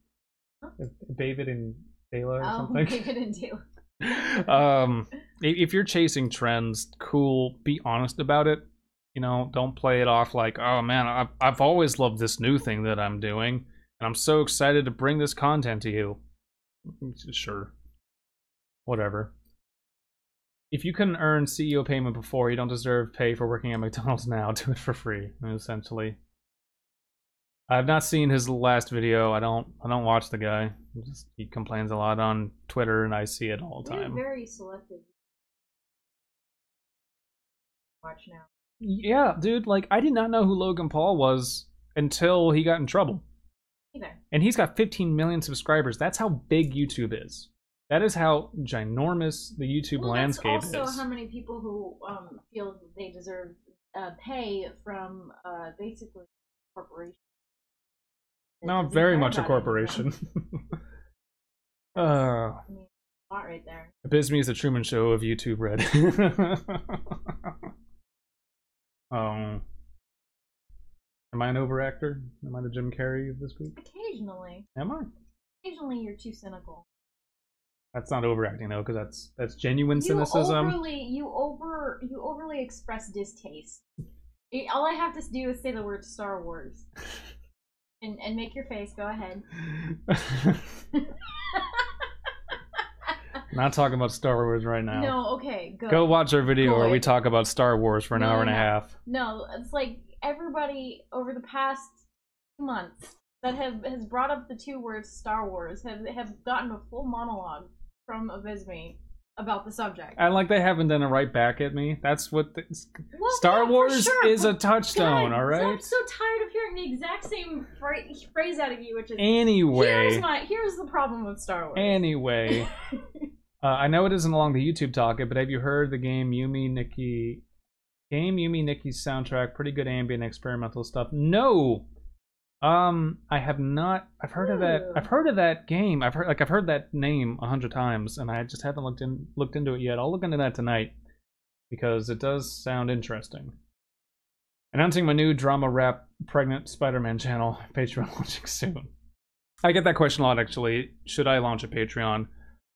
David and Taylor or something. David and Taylor. If you're chasing trends, cool. Be honest about it. You know, don't play it off like, oh man, I've always loved this new thing that I'm doing, and I'm so excited to bring this content to you. Sure. Whatever. If you couldn't earn CEO payment before, you don't deserve pay for working at McDonald's now. Do it for free, essentially. I've not seen his last video. I don't watch the guy. He complains a lot on Twitter, and I see it all the time. You're very selective. Watch now. Yeah, dude. Like, I did not know who Logan Paul was until he got in trouble. Either. And he's got 15 million subscribers. That's how big YouTube is. That is how ginormous the YouTube landscape is. Also, how many people who feel they deserve pay from basically a corporation. No, very much a corporation. I mean, a lot right there. Abysmii is the Truman Show of YouTube Red. Am I an overactor? Am I the Jim Carrey of this group? Occasionally. Am I? Occasionally, you're too cynical. That's not overacting though, because that's genuine cynicism. You overly express distaste. All I have to do is say the word Star Wars. And make your face. Go ahead. Not talking about Star Wars right now. No, okay, good. Go watch our video Good. where we talk about Star Wars for an hour and a half. No, it's like everybody over the past months that has brought up the two words Star Wars have gotten a full monologue from Abysmii about the subject. And like they haven't done it right back at me. That's what Star Wars is a touchstone, all right? I'm so tired of hearing the exact same phrase out of you, which is anyway. Here's the problem with Star Wars. Anyway, I know it isn't along the YouTube talk, but have you heard the game Yumi Nikki's soundtrack? Pretty good ambient experimental stuff. No. I have not. I've heard of that. I've heard of that game. I've heard that name 100 times, and I just haven't looked into it yet. I'll look into that tonight because it does sound interesting. Announcing my new drama rap pregnant Spider-Man channel, Patreon launching soon. I get that question a lot, actually. Should I launch a Patreon?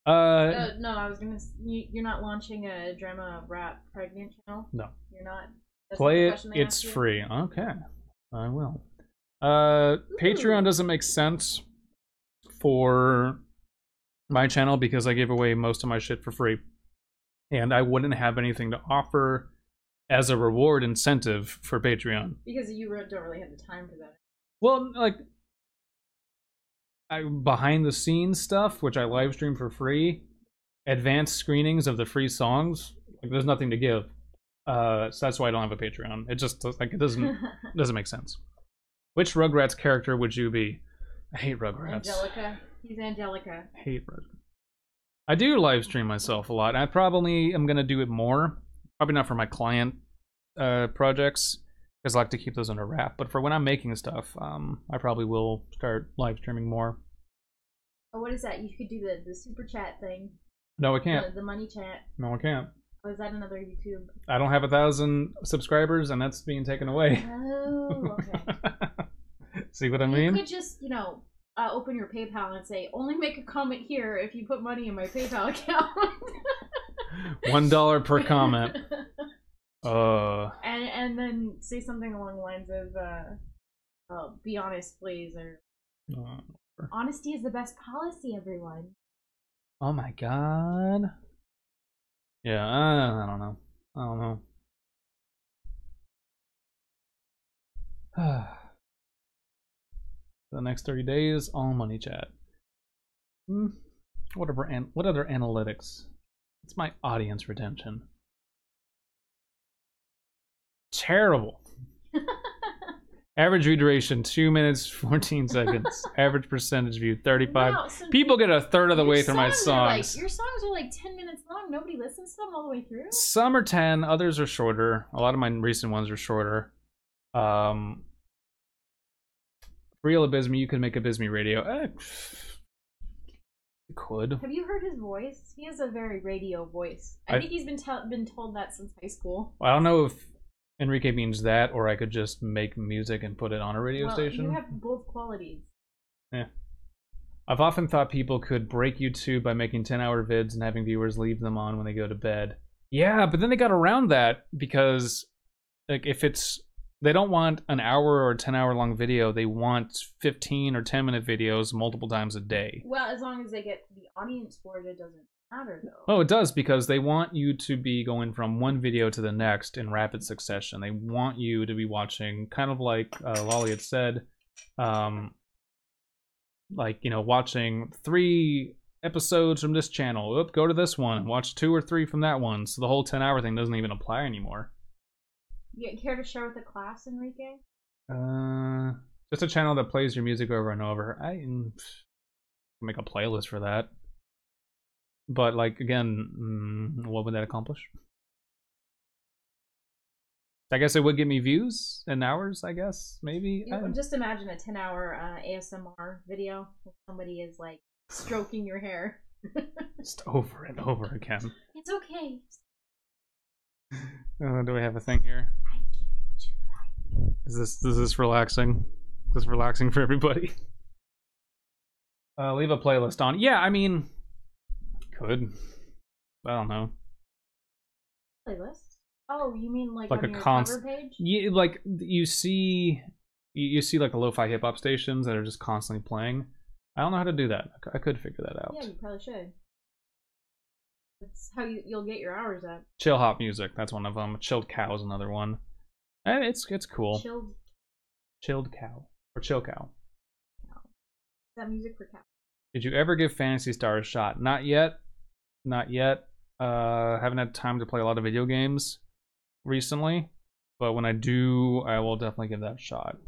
No, I was gonna. You're not launching a drama rap pregnant channel. No, you're not. Play it. It's free. Okay, I will. Patreon doesn't make sense for my channel because I give away most of my shit for free, and I wouldn't have anything to offer as a reward incentive for Patreon. Because you don't really have the time for that. Well, like, behind the scenes stuff, which I live stream for free, advanced screenings of the free songs, like, there's nothing to give. So that's why I don't have a Patreon. It just, like, it doesn't make sense. Which Rugrats character would you be? I hate Rugrats. Angelica. He's Angelica. I hate Rugrats. I do live stream myself a lot. I probably am going to do it more. Probably not for my client projects, because I like to keep those under wrap. But for when I'm making stuff, I probably will start live streaming more. Oh, what is that? You could do the super chat thing. No, I can't. The money chat. No, I can't. Oh, is that another YouTube? I don't have 1,000 subscribers, and that's being taken away. Oh, okay. See what I mean? You could just, open your PayPal and say, only make a comment here if you put money in my PayPal account. $1 per comment. And then say something along the lines of, be honest, please, or honesty is the best policy, everyone. Oh my god. Yeah, I don't know. The next 30 days, all money chat. What other analytics? It's my audience retention. Terrible. Average view duration 2 minutes 14 seconds. Average percentage view 35. Wow, so people get a third of the way through my songs. Your songs are like 10 minutes long. Nobody listens to them all the way through. Some are 10, others are shorter. A lot of my recent ones are shorter. Real Abysmii, you could make Abysmii radio. You could. Have you heard his voice? He has a very radio voice. I think he's been told that since high school. I don't know if Enrique means that, or I could just make music and put it on a radio station. You have both qualities. Yeah. I've often thought people could break YouTube by making 10-hour vids and having viewers leave them on when they go to bed. Yeah, but then they got around that because, like, if it's... They don't want an hour or 10-hour long video. They want 15 or 10-minute videos multiple times a day. Well, as long as they get the audience for it, it doesn't matter, though. Oh, it does, because they want you to be going from one video to the next in rapid succession. They want you to be watching, kind of like Lolly had said, like, you know, watching 3 episodes from this channel. Oop, go to this one. Watch 2 or 3 from that one. So the whole 10-hour thing doesn't even apply anymore. You care to share with the class, Enrique? Just a channel that plays your music over and over. I can make a playlist for that. But, like, again, what would that accomplish? I guess it would get me views and hours, I guess, maybe. Just imagine a 10-hour ASMR video where somebody is, like, stroking your hair. Just over and over again. It's okay. Do we have a thing here? I give you what you like. Is this relaxing? Is this relaxing for everybody? Leave a playlist on. Yeah, I mean, could. I don't know. Playlist? Oh, you mean like a on your cover page? Yeah, like you see like the lo-fi hip hop stations that are just constantly playing. I don't know how to do that. I could figure that out. Yeah, you probably should. That's how you'll get your hours up. Chill hop music, that's one of them. Chilled Cow is another one. It's cool. Chilled Cow or Chill Cow. Is that music for cow? Did you ever give Phantasy Star a shot? Not yet. Not yet. Haven't had time to play a lot of video games recently, but when I do, I will definitely give that a shot.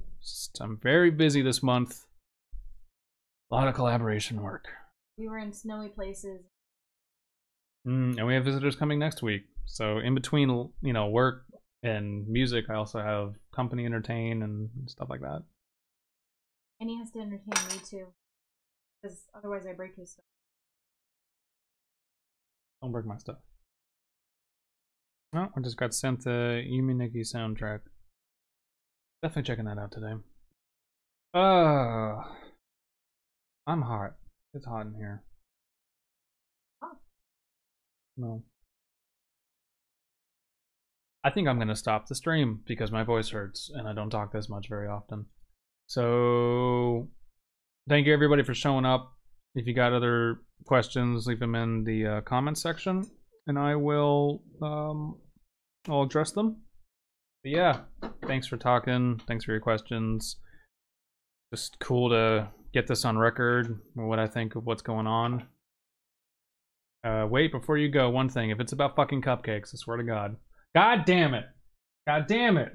I'm very busy this month. A lot of collaboration work. We were in snowy places. And we have visitors coming next week. So in between, you know, work and music, I also have company entertain and stuff like that. And he has to entertain me too, because otherwise I break his stuff. Don't break my stuff. Oh, I just got sent the Yumi Nikki soundtrack. Definitely checking that out today. I'm hot. It's hot in here. Oh. No. I think I'm gonna stop the stream because my voice hurts and I don't talk this much very often. So thank you everybody for showing up. If you got other questions, leave them in the comments section and I will I'll address them. But yeah, thanks for talking. Thanks for your questions. Just cool to get this on record, what I think of what's going on. Wait, before you go, one thing. If it's about fucking cupcakes, I swear to God. God damn it. God damn it.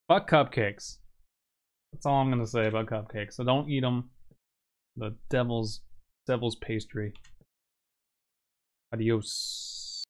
Fuck cupcakes. That's all I'm gonna say about cupcakes. So don't eat them. The devil's pastry. Adios.